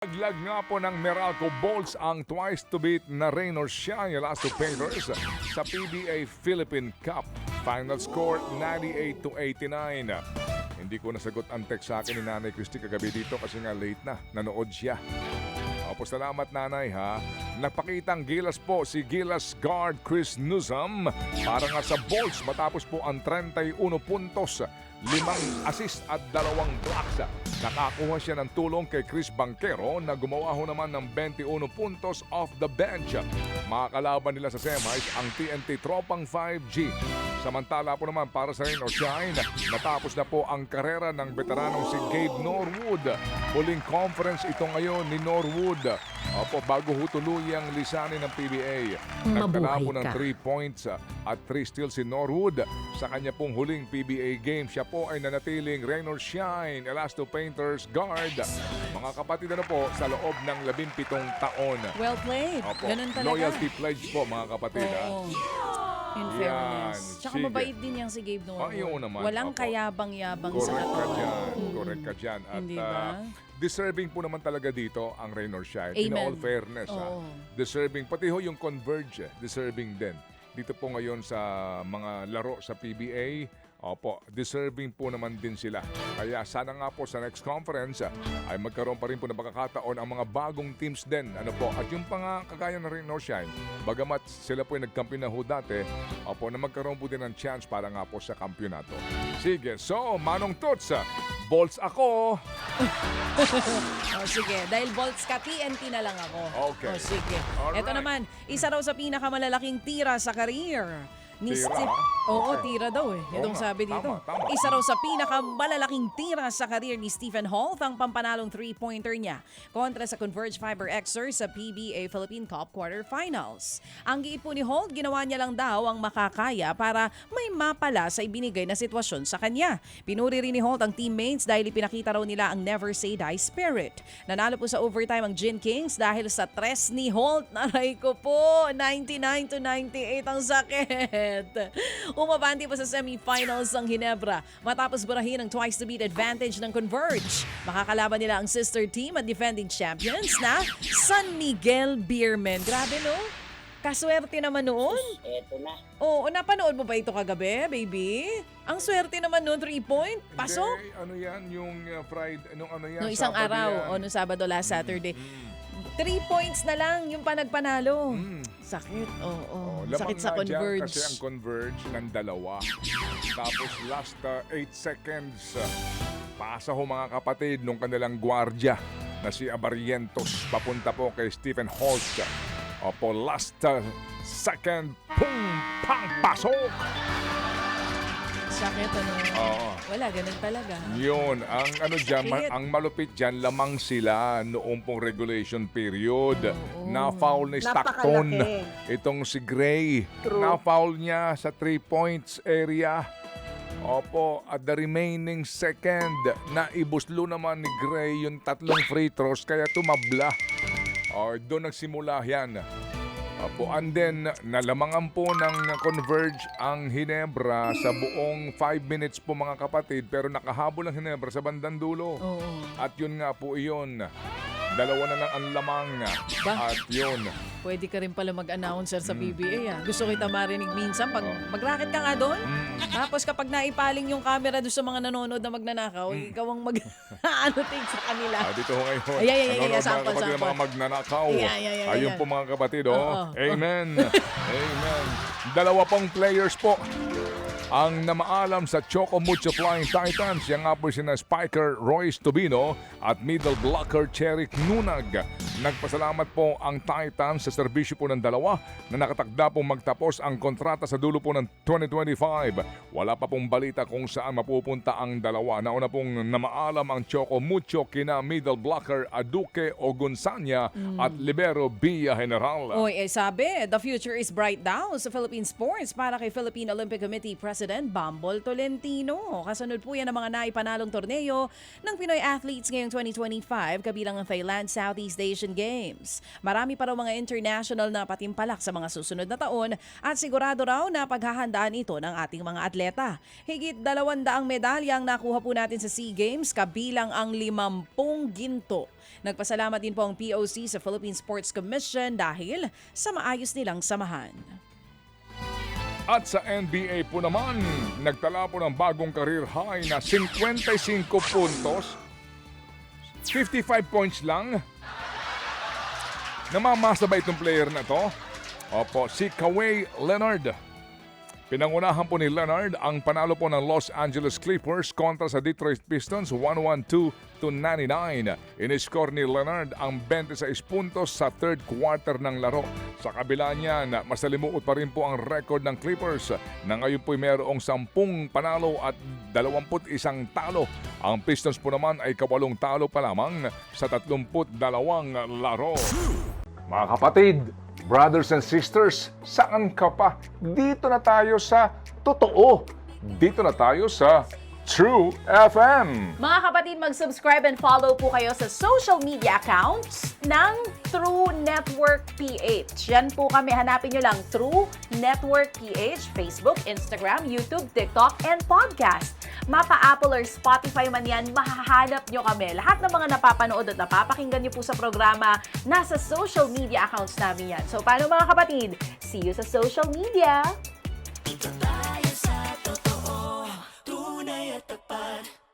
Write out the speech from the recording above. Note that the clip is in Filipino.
Naglag nga po ng Meralco Bolts ang twice to beat na rain or shine Elasto Painters sa PBA Philippine Cup. Final score 98-89. Hindi ko nasagot ang text sa akin ni Nanay Christy kagabi dito kasi nga late na. Nanood siya. Opo, salamat nanay ha. Nagpakitang gilas po si Gilas guard Chris Nuzam para nga sa Bolts matapos po ang 31 puntos, 5 assist at 2 blocks. Nakakuha siya ng tulong kay Chris Banquero na gumawa ho naman ng 21 puntos off the bench. Makakalaban nila sa semis ang TNT Tropang 5G. Samantala po naman para sa rain or shine, natapos na po ang karera ng veteranong si Gabe Norwood. Huling conference ito ngayon ni Norwood. Opo, bago ho tuluyang lisanin ng PBA. Nagtala po ng 3 points at 3 steals si Norwood. Sa kanya pong huling PBA game, siya po ay nanatiling rain or shine Elasto Painters guard. Mga kapatid ano po, sa loob ng 17 taon. Well played. Opo, Ganun talaga. loyalty pledge po mga kapatid. Oo. In fairness. Tsaka sige. mabait din yang si Gabe Norwood. Yun naman. Walang Opo. kayabang-yabang sa Correct ka katawan. dyan. Correct ka dyan. At Hindi ba? deserving po naman talaga dito ang rain or shine. In Amen. all fairness. Oo. Deserving. Pati ho yung Converge, deserving din. Dito po ngayon sa mga laro sa PBA, opo, deserving po naman din sila. Kaya sana nga po sa next conference ay magkaroon pa rin po ng pagkakataon ang mga bagong teams din. Ano po, at yung pang kagaya na rin no shine, bagamat sila po ay nagkampiyon na ho dati, opo, na magkaroon po din ng chance para nga po sa kampyonato. Sige, so Manong Tots, Bolts ako. Oh, sige, dahil Bolts ka, TNT na lang ako. Okay. Oh, sige. Alright. Ito naman, isa raw sa pinakamalalaking tira sa career. Ni Tira, Steve... ha? Oo, Okay. tira daw eh. Oo Itong nga. sabi dito. Tama. Isa raw sa pinakamalalaking tira sa career ni Stephen Holt ang pampanalong 3-pointer niya kontra sa Converge Fiber Xers sa PBA Philippine Cup Quarterfinals. Ang giit po ni Holt, ginawa niya lang daw ang makakaya para may mapala sa ibinigay na sitwasyon sa kanya. Pinuri rin ni Holt ang teammates dahil ipinakita raw nila ang never say die spirit. Nanalo po sa overtime ang Gin Kings dahil sa tres ni Holt. Naray ko po, 99-98 ang sakit. Umabante pa sa semifinals ang Ginebra matapos burahin ang twice to beat advantage ng Converge. Makakalaban nila ang sister team at defending champions na San Miguel Beermen. Grabe no? Kaswerte naman noon. Eto na. Oo, napanood mo ba ito kagabi, baby? Ang swerte naman noon, 3-point. Pasok. Hindi, ano yan, yung Friday, nung ano yan? No, isang Sabado araw yan. o no Sabado last Saturday. 3 points na lang yung panagpanalo. Sakit. Oo. Lamang Sakit sa nga dyan Converge. kasi ang Converge ng 2. Tapos last 8 seconds, pasa ho mga kapatid nung kanilang gwardya na si Abarientos papunta po kay Stephen Holt. Opo, last second, pum, pang, pasok! Sakit, ano? Oo. Wala, ganun talaga. Yun, ang ano dyan, Higit. ang malupit dyan, lamang sila noong pong regulation period. Na-foul ni Stockton. Napakalaki. Itong si Gray. True. Na-foul niya sa 3 points area. Opo, at the remaining second, naibuslo naman ni Gray yung 3 free throws, kaya tumabla. O, doon nagsimula yan. Opo, and then nalamangan po ng Converge ang Ginebra sa buong 5 minutes po mga kapatid, pero nakahabol ang Ginebra sa bandang dulo. Oo. At yun nga po iyon. 2 na lang ang lamang. Ba? At yun. Pwede ka rin pala mag-announcer sa PBA. Gusto kita marinig minsan. Pag mag-racket ka nga doon. Tapos kapag naipaling yung camera doon sa mga nanonood na magnanakaw, ikaw ang mag-annotate sa kanila. Dito ho ngayon. Ay, Nanonood mga sample, kapatid ng sample. mga magnanakaw. Ay. Ayun po mga kapatid. Oh. Oo. Amen. Amen. 2 pong players po ang namaalam sa Choco Mucho Flying Titans. Yan nga po sina Spiker Royce Tobino at middle blocker Cherik Nunag. Nagpasalamat po ang Titans sa serbisyo po ng 2 na nakatagda pong magtapos ang kontrata sa dulo po ng 2025. Wala pa pong balita kung saan mapupunta ang 2. Nauna pong namaalam ang Choco Mucho kina middle blocker Aduque Ogunsanya at libero Villa General. Oy, sabi, the future is bright daw sa Philippine sports para kay Philippine Olympic Committee President Bambol Tolentino. Kasunod po yan ang mga naipanalong torneo ng Pinoy athletes ngayong 2025, kabilang ang Thailand, Southeast Asian Asian Games. Marami pa raw mga international na patimpalak sa mga susunod na taon at sigurado raw na paghahandaan ito ng ating mga atleta. Higit 200 medalyang nakuha po natin sa SEA Games, kabilang ang 50 ginto. Nagpasalamat din po ang POC sa Philippine Sports Commission dahil sa maayos nilang samahan. At sa NBA po naman, nagtala po ng bagong career high na 55 puntos, 55 points lang. Namamasa ba itong player na to? Opo, si Kawhi Leonard. Pinangunahan po ni Leonard ang panalo po ng Los Angeles Clippers kontra sa Detroit Pistons 112-99. Iniscore ni Leonard ang 26 puntos sa third quarter ng laro. Sa kabila niyan, masalimuot pa rin po ang record ng Clippers na ngayon po'y mayroong 10 panalo at 21 talo. Ang Pistons po naman ay 8 talo pa lamang sa 32 laro. Mga kapatid, brothers and sisters, saan ka pa? Dito na tayo sa Totoo. Dito na tayo sa True FM. Mga kapatid, mag-subscribe and follow po kayo sa social media accounts ng True Network PH. Yan po kami, hanapin nyo lang True Network PH, Facebook, Instagram, YouTube, TikTok, and podcast. Mapa Apple or Spotify man yan, mahahanap nyo kami. Lahat ng mga napapanood at napapakinggan nyo po sa programa, nasa social media accounts namin yan. So paano mga kapatid? See you sa social media!